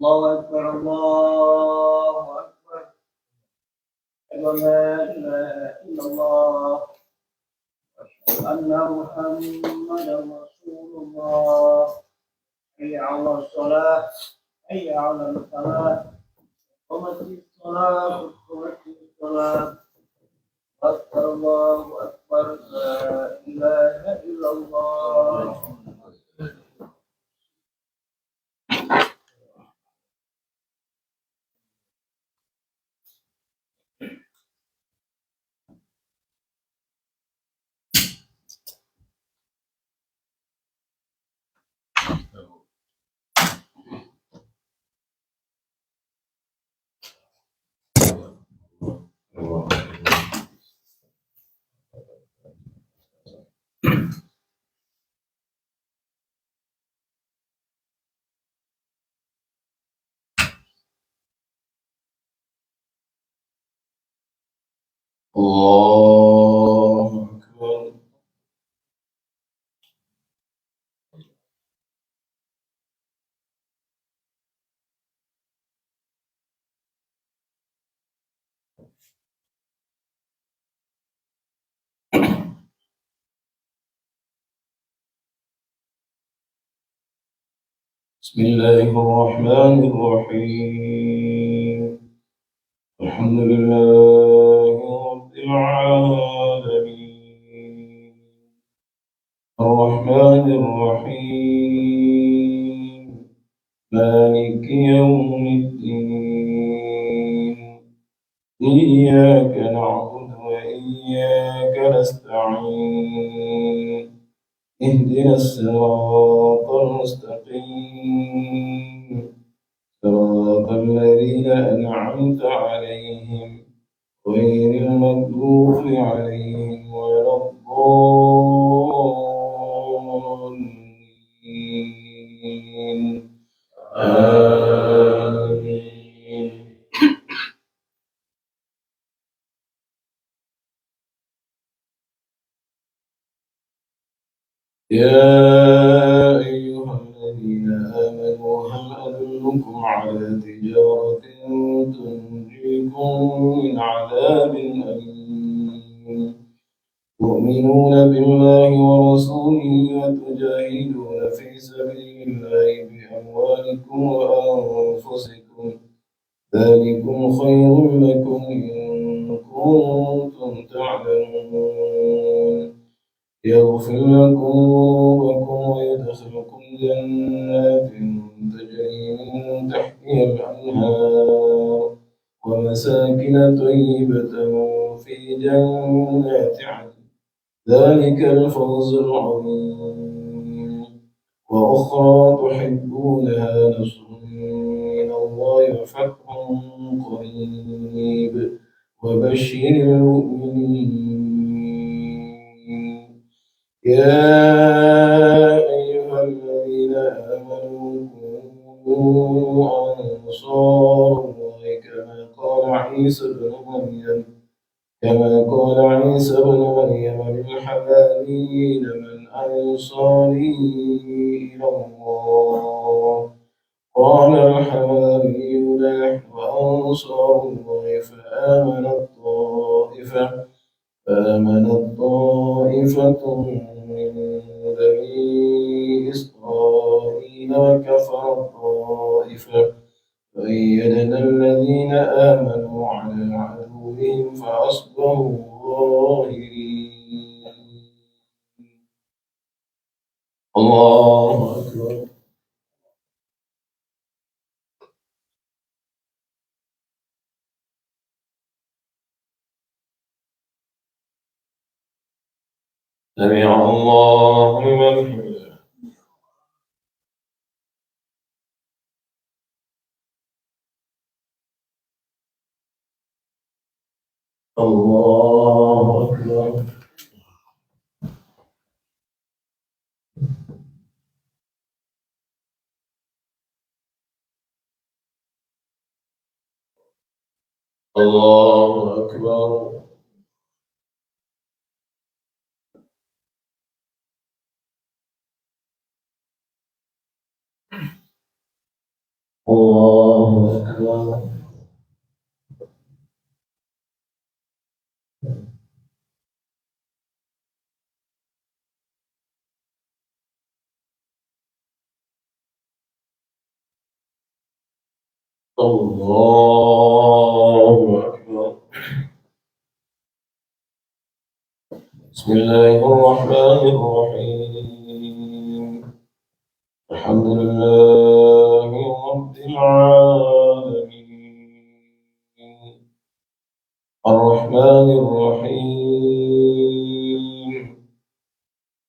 الله أكبر الله أكبر أشهد أن لا إله إلا الله وأشهد أن محمدا رسول الله حي على الصلاة حي على الفلاح قامت الصلاة قامت الصلاة أكبر الله أكبر لا إله إلا الله. الله أكبر. بسم الله الرحمن الرحيم الحمد لله رب العالمين الرحمن الرحيم مالك يوم الدين إياك نعبد وإياك نستعين اهدنا الصراط المستقيم صراط الذين أنعمت عليهم غير المغضوب عليهم ولا الضالين آمين. يا أيها الذين آمنوا هل أدلكم على تجارة تنجيكم من عذاب أليم تؤمنون بالله ورسوله وتجاهدون في سبيل الله بأموالكم وأنفسكم ذلكم خير لكم إن كنتم تعلمون يغفر لكم ذنوبكم ويدخلكم جنات تجري من تحتها الأنهار ومساكن طيبة في جنات عدن ذلك الفوز العظيم وأخرى تحبونها نصر من الله وفتح قريب وبشر المؤمنين. يا أيها الذين آمنوا كونوا أنصار الله كما قال عيسى بن مريم للحواريين من أنصاري إلى الله قال الحواريون نحن أنصار الله فآمنت طائفة من بني إسرائيل وكفرت طائفة فأيدنا الذين آمنوا على عدوهم فأصبحوا ظاهرين. الله أكبر. سمع الله لمن حمده. الله أكبر. الله أكبر. الله أكبر. الله أكبر. بسم الله الرحمن الرحيم. الحمد لله رب العالمين الرحمن الرحيم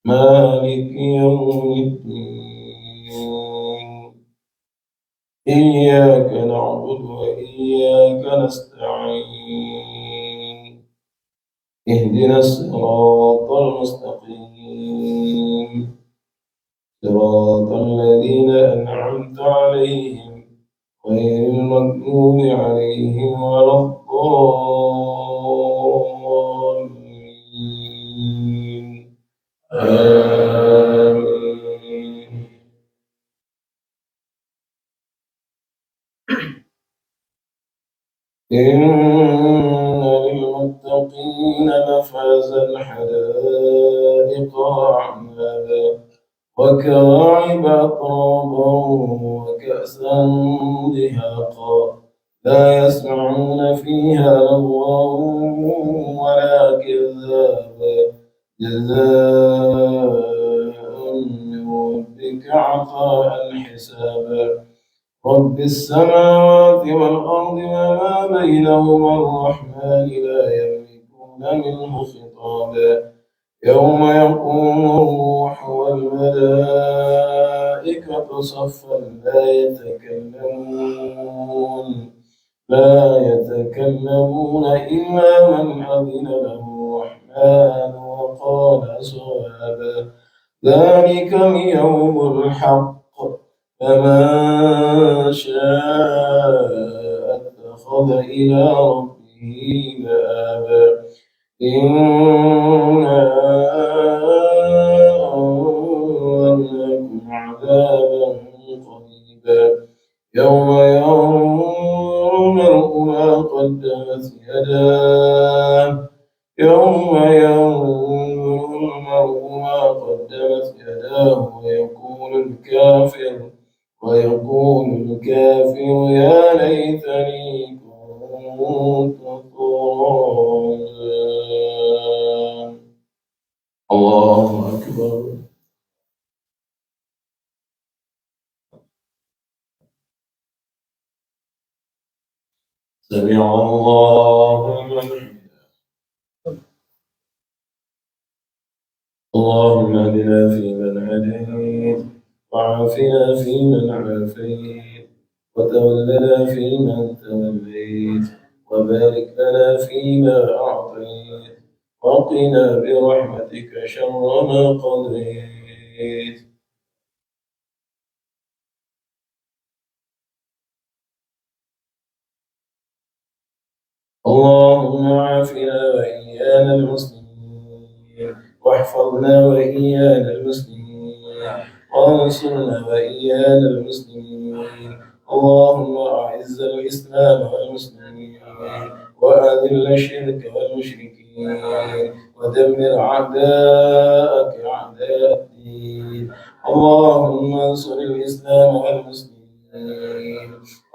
مالك يوم الدين إياك نعبد وإياك نستعين اهدنا الصراط المستقيم صراط الذين أنعمت عليهم غير المغضوب عليهم ولا الضالين آمين. إن للمتقين مفازا حدائق وأعنابا وكواعب أترابا وكأسا دهاقا لا يسمعون فيها لغوا ولا كذابا جزاء من ربك عطاء حسابا رب السماوات والأرض وما بينهما الرحمن لا يملكون منه خطابا يوم يقوم الروح والملائكة صفا لا يتكلمون إلا من أذن له الرحمن وقال صوابا ذلك اليوم الحق فمن شاء اتخذ إلى ربه مآبا إنا أنذرناكم عذابا قريبا يوم ينظر المرء ما قدمت يداه ويقول الكافر يا ليتني كنت ترابا. الله أكبر. سمع الله لمن حمده. اللهم اهدنا فيمن هديت وعافنا فيمن عافيت وتولنا فيمن توليت وبارك لنا فيما أعطيت وقنا برحمتك شر ما قضيت. اللهم عافنا وإيانا المسلمين واحفظنا وإيانا المسلمين وانصرنا وإيانا المسلمين. اللهم أعز الإسلام والمسلمين وأذل الشرك والمشركين ودمر أعداءك أعداء الدين. اللهم انصر الإسلام والمسلمين.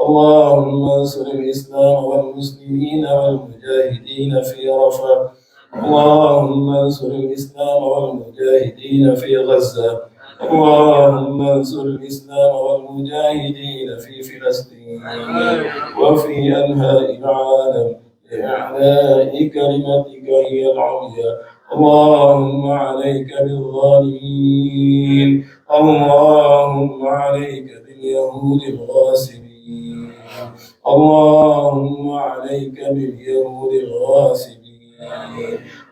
اللهم انصر الإسلام والمسلمين والمجاهدين في رفح. اللهم انصر الإسلام والمجاهدين في غزة. اللهم انصر الإسلام والمجاهدين في فلسطين وفي أنحاء العالم لإعلاء كلمتك هي العليا. اللهم عليك بالظالمين. اللهم عليك باليهود الغاصبين. اللهم عليك باليهود الغاصبين.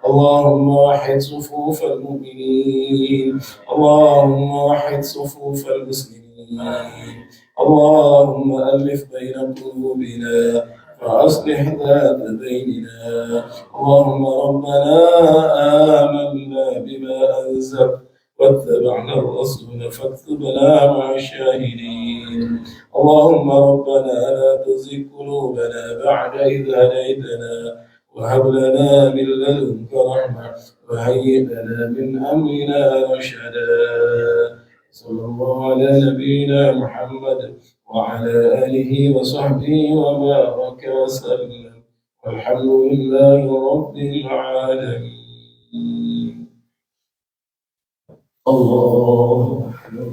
اللهم وحد صفوف المؤمنين. اللهم وحد صفوف المسلمين. اللهم ألف بين قلوبنا فأصلح ذات بيننا. اللهم ربنا آمنا بما أنزلت واتبعنا الرسول فاكتبنا مع الشاهدين. اللهم ربنا لا تزغ قلوبنا بعد إذ هديتنا وهب لنا من لدنك رحمة وهيئ لنا من أمرنا رشدا. صلى الله على نبينا محمد وعلى آله وصحبه وبارك وسلم والحمد لله رب العالمين. الله أكبر.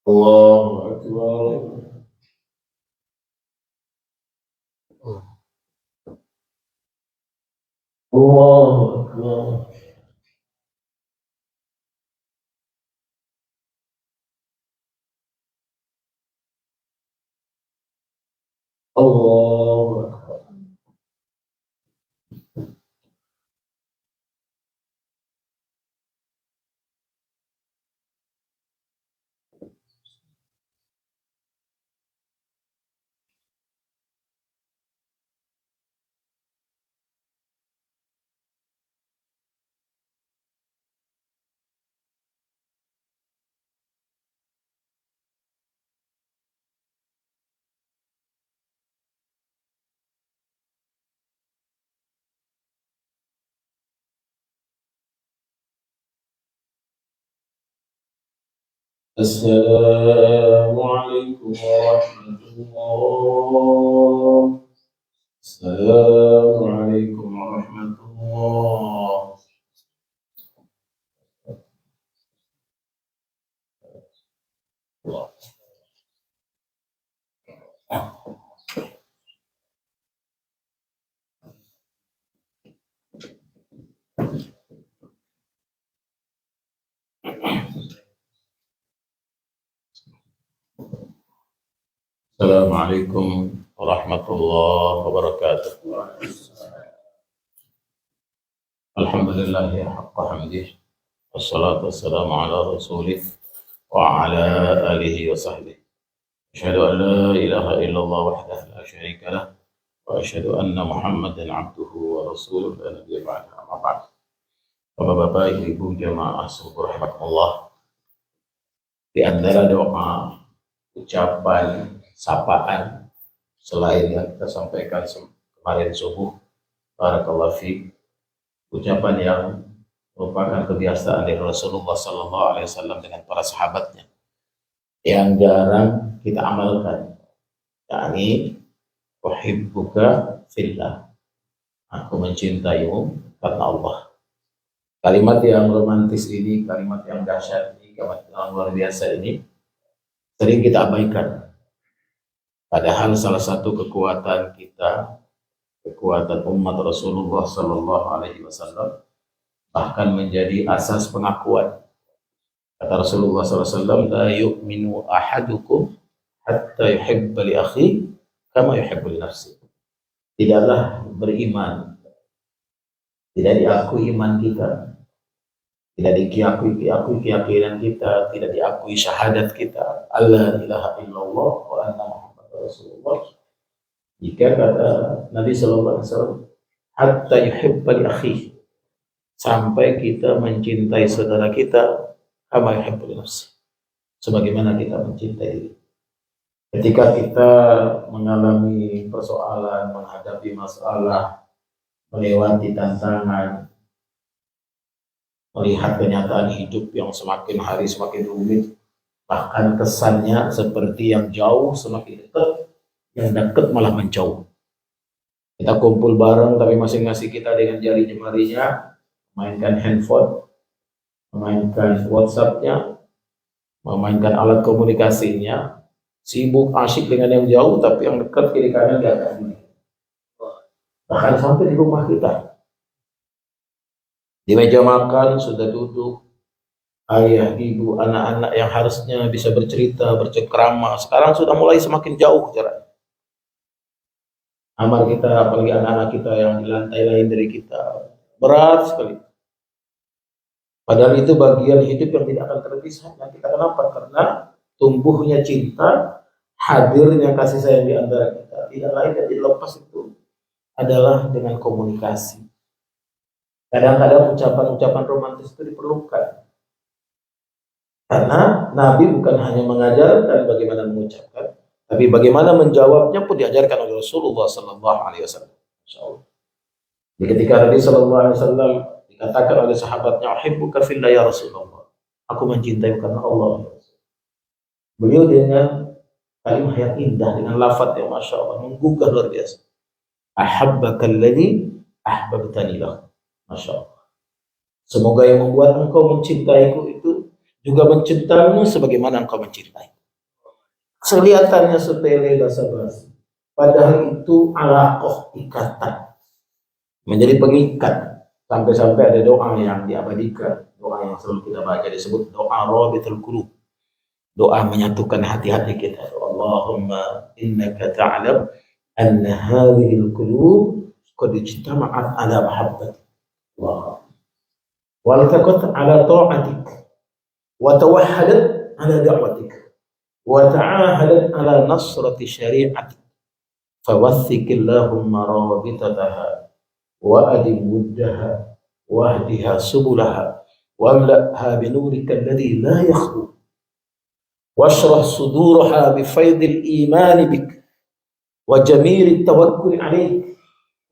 الله أكبر. الله أكبر. الله أكبر. السلام عليكم ورحمة الله. السلام عليكم ورحمة الله. السلام عليكم ورحمة الله وبركاته. الحمد لله حق حمده والصلاة والسلام على رسوله وعلى آله وصحبه. أشهد أن لا إله إلا الله وحده لا شريك له وأشهد أن محمدا عبده ورسوله لا نبي بعده. أما بعد. Bapak-bapak, ibu jamaah syukur rahmatullah, di antara doa, ucapan, sapaan selain yang kita sampaikan kemarin subuh, barakallahu fiik, ucapan yang merupakan kebiasaan dari Rasulullah sallallahu alaihi wasallam dengan para sahabatnya yang jarang kita amalkan, yakni uhibbuka fillah, aku mencintaimu karena Allah. Kalimat yang romantis ini, kalimat yang dahsyat ini, kalimat yang luar biasa ini sering kita abaikan. Padahal salah satu kekuatan kita, kekuatan umat Rasulullah sallallahu alaihi wasallam, bahkan menjadi asas pengakuan. Kata Rasulullah sallallahu alaihi wasallam, la yu'minu ahadukum hatta yuhibba li akhi kama yuhibbu li nafsi. Tidaklah beriman, tidak diakui iman kita, tidak diakui keyakinan kita, tidak diakui syahadat kita, alla ilaha illallah wa anna muhammadar rasulullah, jika kata Nabi sallallahu alaihi wasallam, hatta yuhibba li akhi, sampai kita mencintai saudara kita kama yuhibbu li nafsi, sebagaimana kita mencintai diri. Ketika kita mengalami persoalan, menghadapi masalah, melewati tantangan, melihat kenyataan hidup yang semakin hari semakin rumit, bahkan kesannya seperti yang jauh semakin dekat, yang dekat malah menjauh. Kita kumpul bareng tapi masing-masing kita dengan jari jemarinya memainkan handphone, memainkan WhatsApp-nya, memainkan alat komunikasinya, sibuk asyik dengan yang jauh, tapi yang dekat kiri kanan gak ada. Bahkan sampai di rumah kita, di meja makan sudah duduk ayah, ibu, anak-anak yang harusnya bisa bercerita, bercengkrama, sekarang sudah mulai semakin jauh jarak. Amal kita, apalagi anak-anak kita yang di lantai lain dari kita, berat sekali. Padahal itu bagian hidup yang tidak akan terpisahkan kita. Kenapa? Karena tumbuhnya cinta, hadirnya kasih sayang di antara kita, tidak lain dan tidak lepas itu adalah dengan komunikasi. Kadang-kadang ucapan-ucapan romantis itu diperlukan. Karena Nabi bukan hanya mengajarkan bagaimana mengucapkan, tapi bagaimana menjawabnya pun diajarkan oleh Rasulullah Sallallahu Alaihi Wasallam. Jadi ketika Nabi Sallallahu Alaihi Wasallam dikatakan oleh sahabatnya, "Uhibbuka fillah ya Rasulullah," aku mencintai karena Allah. Beliau dengan kalimat yang indah, dengan lafaz yang masya Allah menggugah luar biasa. Ahabbaka alladhi ahbabtani lahu. Masya Allah. Semoga yang membuat engkau mencintaiku itu juga mencintaimu sebagaimana engkau mencintai. Kelihatannya sepele basa-basi, padahal itu alaqah, ikatan, menjadi pengikat. Sampai-sampai ada doa yang diabadikan, doa yang selalu kita baca disebut doa rabitul qulub, doa menyatukan hati-hati kita. Allahumma innaka ta'lam anna hadhihi al-qulub qad ijtama'at ala mahabbatik Allah wa altaqat ala ta'atik wa tawahhadat ala da'watik wa ta'ahadat ala nasrati syari'atik fawaththik Allahumma rabitataha wa adim wuddaha wahdiha subulaha wamla'ha binurika alladhi la yakhlu washrah suduraha bifaydil imani bik wa jamil tawakkul alaik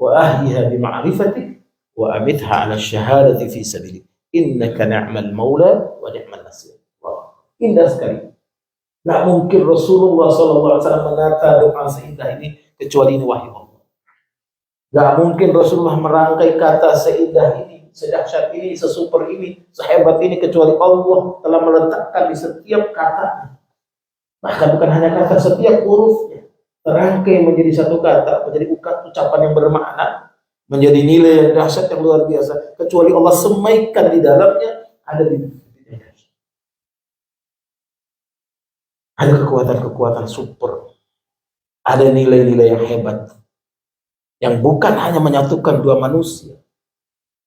wa ahyiha bima'rifatik wa amitha ala syahadati fi sabilik innaka ni'mal maula wa ni'mal nasir. Indah sekali. Nggak mungkin Rasulullah SAW menata doa seindah ini kecuali ini wahyu Allah. Nggak mungkin Rasulullah merangkai kata seindah ini, sedahsyat ini, sesuper ini, sehebat ini kecuali Allah telah meletakkan di setiap kata. Bahkan bukan hanya kata, setiap hurufnya terangkai menjadi satu kata, menjadi ucapan yang bermakna, menjadi nilai yang dahsyat yang luar biasa. Kecuali Allah semaikan di dalamnya ada kekuatan-kekuatan super, ada nilai-nilai yang hebat, yang bukan hanya menyatukan dua manusia,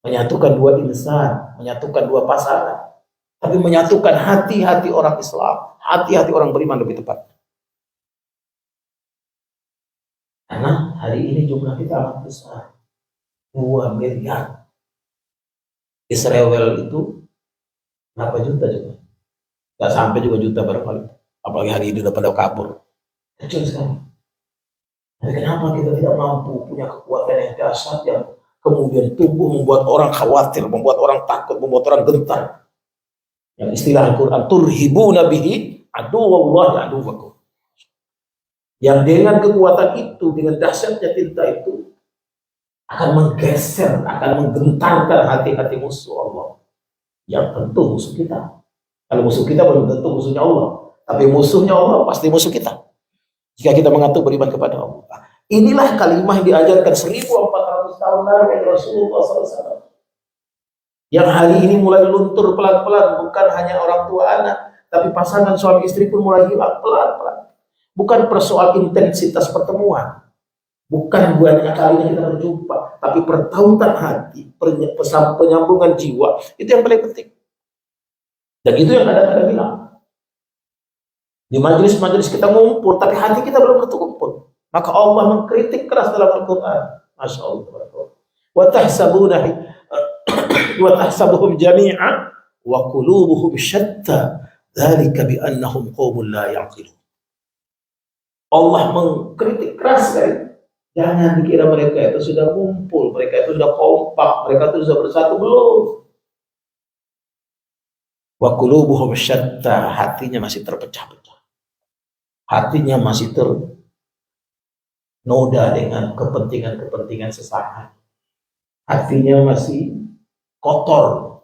menyatukan dua insan, menyatukan dua pasangan, tapi menyatukan hati-hati orang Islam, hati-hati orang beriman lebih tepat. Karena hari ini jumlah kita amat besar, 2 miliar. Israel itu berapa juta juga? Gak sampai juga juta barangkali. Apalagi hari ini udah pada kabur. Kecil sekali. Tapi kenapa kita tidak mampu punya kekuatan yang dahsyat yang kemudian tumbuh membuat orang khawatir, membuat orang takut, membuat orang gentar? Yang istilah Al-Quran, turhibuna bihi aduwallahi aduwakum. Yang dengan kekuatan itu, dengan dahsyatnya tinta itu, akan menggeser, akan menggentarkan hati-hati musuh Allah. Yang tentu musuh kita. Kalau musuh kita belum tentu musuhnya Allah. Tapi musuhnya Allah pasti musuh kita. Jika kita mengatur beriman kepada Allah. Inilah kalimah yang diajarkan 1400 tahun lalu oleh Rasulullah SAW. Yang hari ini mulai luntur pelan-pelan. Bukan hanya orang tua anak, tapi pasangan suami istri pun mulai hilang pelan-pelan. Bukan persoal intensitas pertemuan. Bukan banyak kalinya kita berjumpa, tapi pertautan hati, penyambungan jiwa, itu yang paling penting. Dan itu yang kadang-kadang bilang. Di majelis-majelis kita ngumpul, tapi hati kita belum berkumpul. Maka Allah mengkritik keras dalam Al-Quran. Masya Allah. Wa tahsabuhum jami'an wa qulubuhum syatta. Dzalika bi annahum qaumun la ya'qilun. Allah mengkritik keras sekali. Jangan dikira mereka itu sudah kumpul, mereka itu sudah kompak, mereka itu sudah bersatu, belum. Wa qulubuhum syatta, hatinya masih terpecah-pecah. Hatinya masih ternoda dengan kepentingan-kepentingan sesaat. Hatinya masih kotor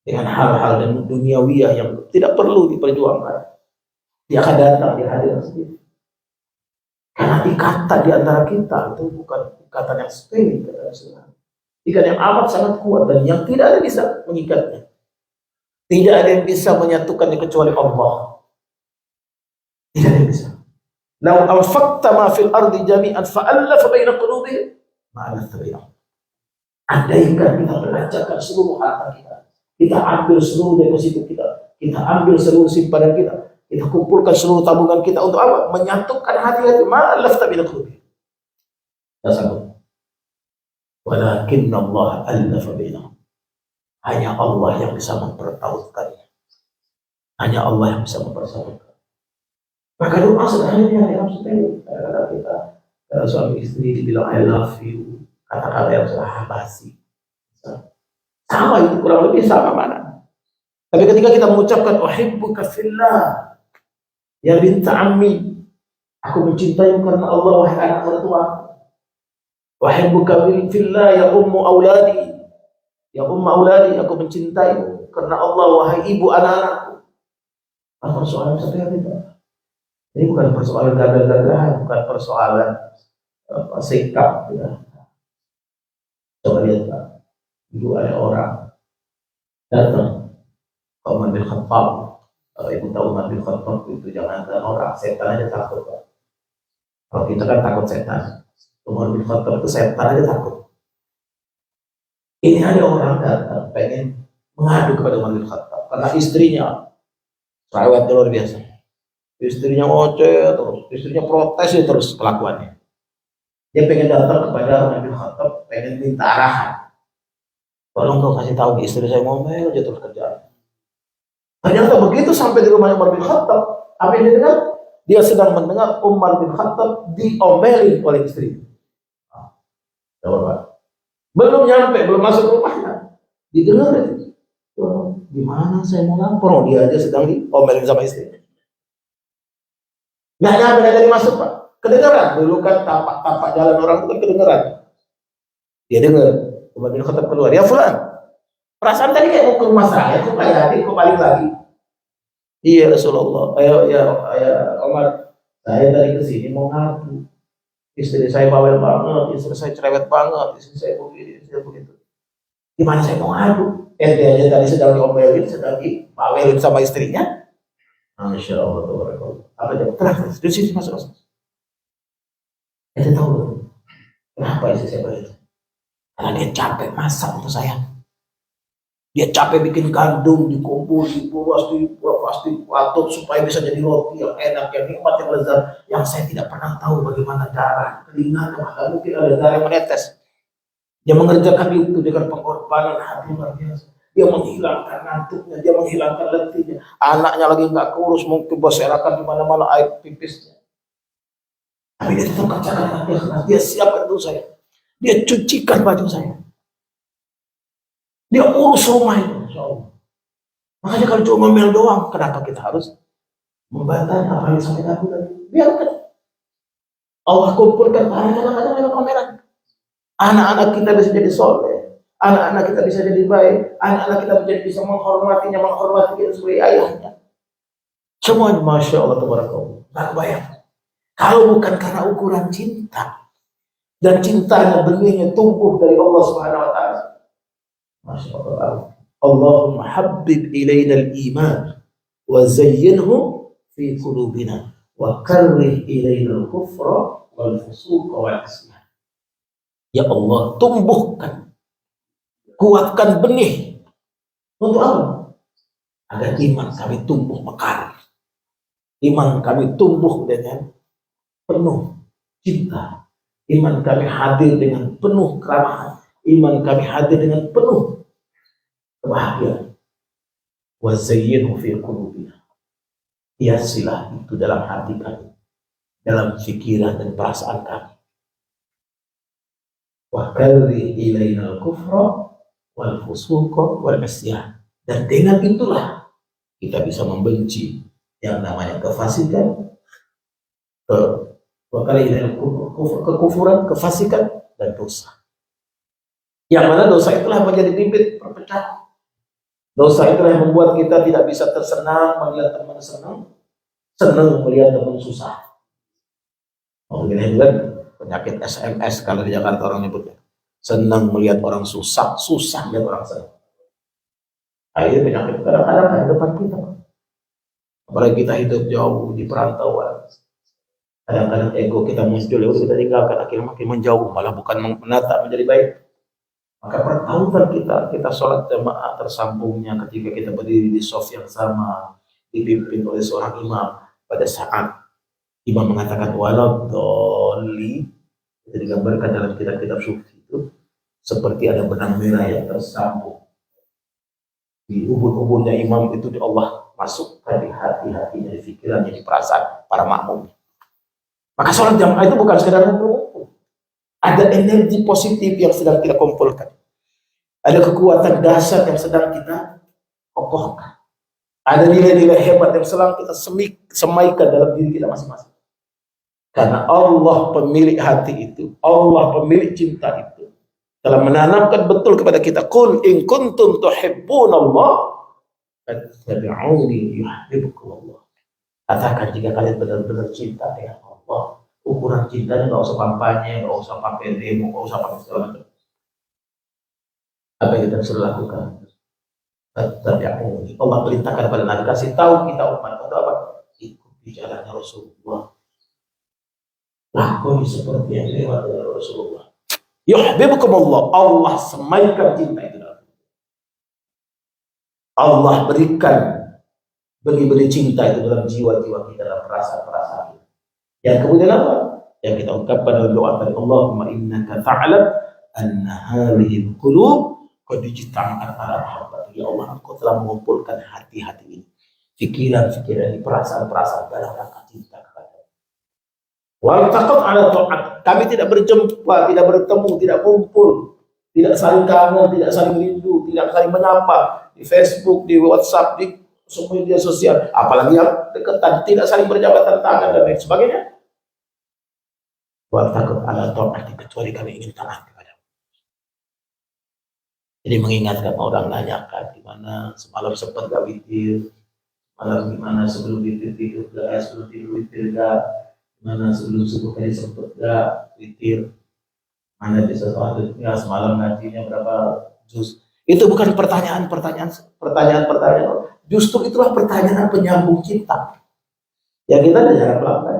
dengan hal-hal dan duniawiyah yang tidak perlu diperjuangkan. Dia akan datang, dia hadir sendiri. Karena ikatan di antara kita itu bukan ikatan yang sepele, ikatan yang amat sangat kuat dan yang tidak ada bisa mengikatnya. Tidak ada yang bisa menyatukannya kecuali Allah. Tidak ada yang bisa. Lau anfaqta ma fil ardi jami'an fa'allafa baina qulubihim ma alafta bainahum. Andaikan kita belanjakan seluruh harta kita, kita ambil seluruh deposito kita, kita ambil seluruh simpanan kita, kita kumpulkan seluruh tabungan kita untuk apa? Menyatukan hati-hati. Ma alafta baina qulubihim. Tidak sanggup. Walakinna Allah allafa bainahum. Hanya Allah yang bisa mempertautkannya. Hanya Allah yang bisa mempersatukan. Maka doa sederhana yang sepele. Kadang-kadang kita suami istri dibilang I love you, kata-kata yang sudah basi. Sama itu, kurang lebih sama mana. Tapi ketika kita mengucapkan uhibbuka fillah, ya binta ammi, aku mencintaimu karena Allah wahai anak mertua. Uhibbuka fillah ya ummu auladi, ya ummu auladi, aku mencintaimu karena Allah wahai ibu anak-anakku. Persoalan seperti itu. Ini bukan persoalan gagal-gagalan, bukan persoalan sikap. Ya. Coba lihat Pak, dulu ada orang datang ke Umar bin Khattab. Ibu tahu Umar bin Khattab itu jangan orang, setan aja takut Pak. Kalau kita kan takut setan, Umar bin Khattab itu setan aja takut. Ini ada orang datang pengen mengadu kepada Umar bin Khattab karena istrinya cerewet luar biasa. Istrinya ngoceh terus, istrinya protes ya terus kelakuannya. Dia pengen datang kepada Umar bin Khattab, pengen minta arahan. Tolong kau kasih tahu istri saya ngomel aja terus kerjaan. Ternyata begitu sampai di rumah Umar bin Khattab, apa yang dia dengar? Dia sedang mendengar Umar bin Khattab diomelin oleh istri. Coba, belum nyampe, belum masuk rumahnya, didengar itu. Gimana saya mau lapor? Dia aja sedang diomelin sama istri. Nggak nyampe dari masuk Pak, kedengaran. Dulu kan tapak-tapak jalan orang itu kan kedengaran. Dia dengar Umar bin Khattab keluar, ya Fulan, perasaan tadi kayak mau ke rumah saya, kok kayak adik, kok balik lagi? Iya Rasulullah, ya Omar, saya tadi kesini mau ngadu. Istri saya bawel banget, istri saya cerewet banget, istri saya begini, istri saya begitu. Gimana saya mau ngadu? Ente aja tadi sedang diomelin, sedang dibawelin sama istrinya. Masya Allah, apa dia? Terang, di sini masuk. Ente tahu kenapa istri saya begitu? Karena dia capek masak untuk saya. Dia capek bikin gandum, dikumpul, pasti patut supaya bisa jadi roti yang enak, yang nikmat, yang lezat, yang saya tidak pernah tahu bagaimana cara keringat, bahkan mungkin ada darah yang menetes. Dia mengerjakan itu dengan pengorbanan hati luar biasa. Dia menghilangkan ngantuknya, dia menghilangkan letihnya. Anaknya lagi nggak kurus, mungkin berserakan di mana-mana air pipisnya. Tapi dia tetap kerjakan dengan dia siapkan itu saya. Dia cucikan baju saya. Dia urus rumah itu, Insya Allah. Makanya kalau cuma ngomel doang, kenapa kita harus membantah apa yang sampai aku tadi? Biarkan Allah kumpulkan kadang-kadang lewat omelan. Anak-anak kita bisa jadi soleh, anak-anak kita bisa jadi baik, anak-anak kita bisa menghormati kita sebagai ayahnya. Semuanya Masya Allah, tabarakallah. Tak bayang. Kalau bukan karena ukuran cinta dan cintanya benihnya tumbuh dari Allah Subhanahu Wa Taala. Masya Allah. Allahumma habbib ilayna al-iman wa zayyinhu fi qulubina wa karrih ilayna al-kufra wal fusuqa wal isyan. Ya Allah, tumbuhkan, kuatkan benih untuk apa? Agar iman kami tumbuh mekar, iman kami tumbuh dengan penuh cinta, iman kami hadir dengan penuh keramahan, iman kami hadir dengan penuh kebahagiaan. Wa zayyinhu fi qulubina, hiasilah itu dalam hati kami, dalam pikiran dan perasaan kami. Wa karrih ilaina al-kufra wal fusuqa wal isyan, dan dengan itulah kita bisa membenci yang namanya kefasikan, kekufuran, kefasikan dan dosa. Yang mana dosa itulah menjadi bibit perpecahan. Dosa itulah yang membuat kita tidak bisa tersenang melihat teman senang, senang melihat teman susah. Mungkin penyakit SMS kalau di Jakarta orang nyebutnya. Senang melihat orang susah, susah melihat orang senang. Akhirnya penyakit kadang-kadang ada depan kita. Apalagi kita hidup jauh di perantauan. Kadang-kadang ego kita muncul, ya kita tinggalkan, akhirnya makin menjauh, malah bukan menata menjadi baik. Maka pertautan kita sholat jamaah tersambungnya ketika kita berdiri di shaf yang sama, dipimpin oleh seorang imam. Pada saat imam mengatakan waladhdallin, itu digambarkan dalam kitab-kitab sufi itu seperti ada benang merah yang tersambung di ubun-ubunnya imam itu, di Allah masukkan di hati-hatinya, di pikirannya, di perasaan para makmum. Maka sholat jamaah itu bukan sekedar mengumpul. Ada energi positif yang sedang kita kumpulkan. Ada kekuatan dahsyat yang sedang kita kokohkan. Ada nilai-nilai hebat yang sedang kita semaikan dalam diri kita masing-masing. Karena Allah pemilik hati itu, Allah pemilik cinta itu, telah menanamkan betul kepada kita, qul in kuntum tuhibbunallah fattabi'uni yuhibbukumullah. Katakan jika kalian benar-benar cinta dengan Allah. Ukuran cintanya nggak usah kampanye, nggak usah pakai demo, nggak usah pakai segala macam. Apa yang kita suruh lakukan? Fattabi'uni. Allah perintahkan kepada Nabi, kasih tahu kita umat untuk apa? Ikuti jalannya Rasulullah. Lakoni seperti yang lewat dari Rasulullah. Yuhibbukumullah. Allah semaikan cinta itu dalam. Allah berikan benih-benih cinta itu dalam jiwa-jiwa kita, dalam perasaan-perasaan kita. Yang kemudian apa? Yang kita ungkapkan dalam doa tadi, Allahumma innaka ta'lam anna hadhihi al-qulub qad ijtama'at ala mahabbati. Ya Allah, Engkau telah mengumpulkan hati-hati ini, pikiran-pikiran ini, perasaan-perasaan dalam rangka cinta kepada. Wal taqat ala ta'at. Kami tidak berjumpa, tidak bertemu, tidak kumpul, tidak saling kangen, tidak saling rindu, tidak saling menyapa di Facebook, di WhatsApp, di semua media sosial, apalagi yang deketan, tidak saling berjabatan tangan dan lain sebagainya. Wal taqat ala ta'at, kecuali kami ingin taat kepada. Jadi mengingatkan orang, nanyakan di mana semalam sempat gak witir, malam gimana sebelum witir tidur gak, sebelum tidur witir gak, mana sebelum subuh tadi sempat gak witir, mana bisa sholat ya, semalam ngajinya berapa juz. Itu bukan pertanyaan, justru itulah pertanyaan penyambung cinta yang kita ada jarang melakukan.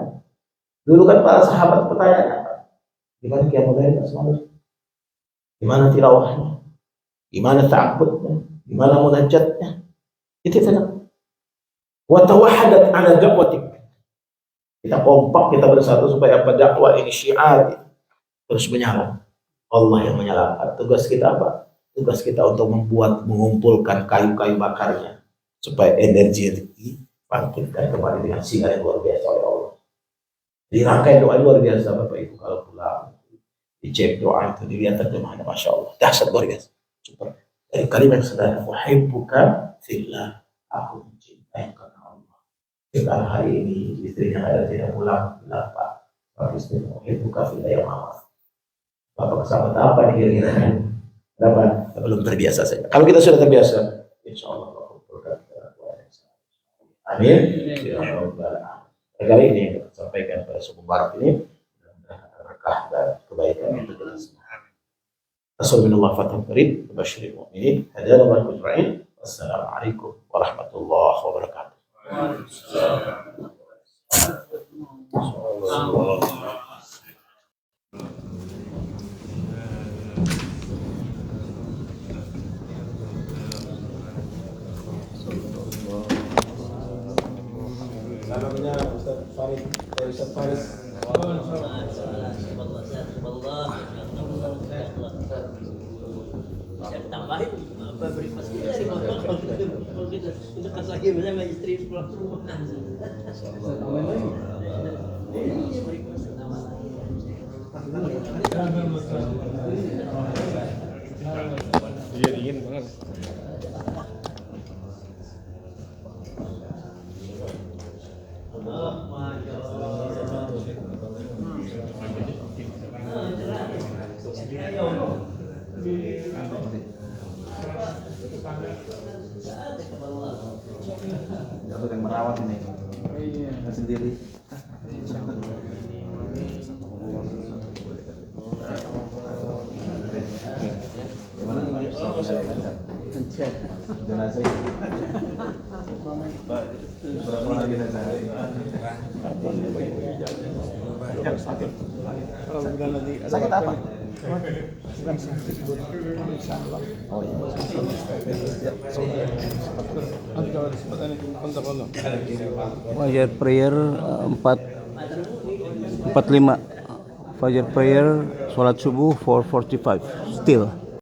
Dulu kan para sahabat pertanyaan, gimana qiyamul lail semalam, gimana tilawahnya, gimana ta'abbudnya, gimana munajatnya. Itu tenang. Wa tawahadat ala da'watik. Kita kompak, kita bersatu supaya apa? Dakwah ini syiar terus menyala. Allah yang menyalakan. Tugas kita apa? Tugas kita untuk mengumpulkan kayu-kayu bakarnya supaya energi bangkitkan kembali dengan sinar yang luar biasa oleh Allah. Di rangkaian doa luar biasa Bapak Ibu, kalau pulang dicek doa itu, dilihat terjemahannya, masya Allah, dahsyat luar biasa. Super. Dari kalimat sederhana, uhibbuka fillah, aku mencintai karena Allah. Sekarang hari ini istrinya ada tidak pulang, bilang Pak istrinya uhibbuka fillah ya mama. Bapak kesambet apa nih kira-kira? Kenapa? Belum terbiasa saja. Kalau kita sudah terbiasa, insya Allah Bapak kumpulkan amin. Ya Rabbal alamin. Kali ini yang kita sampaikan pada subuh barat ini, berkah dan kebaikan untuk kita semua. Assalamualaikum warahmatullahi wabarakatuh. Hadana wa ajma'in. Wassalamualaikum warahmatullahi wabarakatuh. Salamnya Ustaz Farid, Ustaz Faris. Tambahin apa beri fasilitas kalau gitu dekat lagi bersama istri pulang ke rumah. Iya dingin banget. Aku yang merawat ini. Iya. Sendiri. Jenazah. Berapa lagi jenazah? Sakit apa? Bukan sakit, insyaallah. Oh iya. Wajar prayer 45 Fajr prayer, sholat subuh 4:45 still.